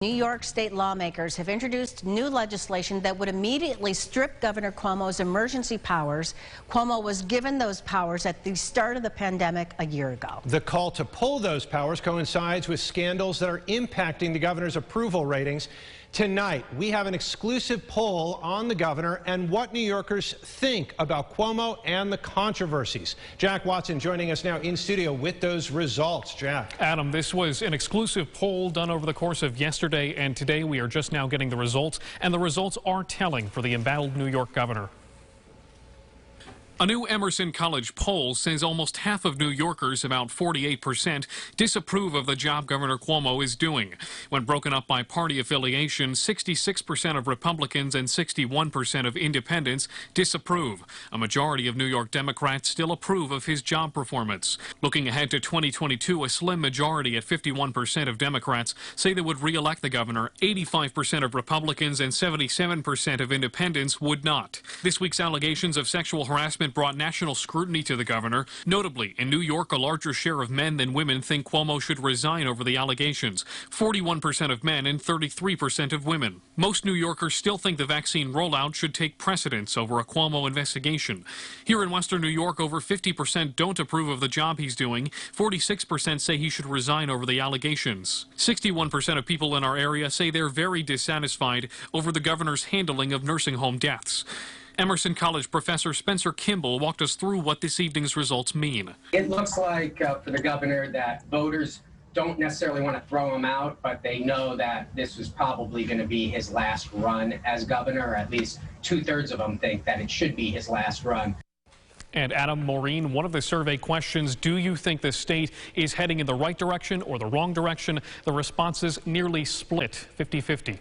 New York state lawmakers have introduced new legislation that would immediately strip Governor Cuomo's emergency powers. Cuomo was given those powers at the start of the pandemic a year ago. The call to pull those powers coincides with scandals that are impacting the governor's approval ratings. Tonight, we have an exclusive poll on the governor and what New Yorkers think about Cuomo and the controversies. Jack Watson joining us now in studio with those results. Jack. Adam, this was an exclusive poll done over the course of yesterday and today. We are just now getting the results, and the results are telling for the embattled New York governor. A new Emerson College poll says almost half of New Yorkers, about 48%, disapprove of the job Governor Cuomo is doing. When broken up by party affiliation, 66% of Republicans and 61% of independents disapprove. A majority of New York Democrats still approve of his job performance. Looking ahead to 2022, a slim majority at 51% of Democrats say they would re-elect the governor. 85% of Republicans and 77% of independents would not. This week's allegations of sexual harassment brought national scrutiny to the governor. Notably, in New York, a larger share of men than women think Cuomo should resign over the allegations. 41% of men and 33% of women. Most New Yorkers still think the vaccine rollout should take precedence over a Cuomo investigation. Here in Western New York, over 50% don't approve of the job he's doing. 46% say he should resign over the allegations. 61% of people in our area say they're very dissatisfied over the governor's handling of nursing home deaths. Emerson College professor Spencer Kimball walked us through what this evening's results mean. It looks like for the governor that voters don't necessarily want to throw him out, but they know that this was probably going to be his last run as governor, or at least 2/3 of them think that it should be his last run. And Adam, Maureen, one of the survey questions, do you think the state is heading in the right direction or the wrong direction? The responses nearly split 50-50.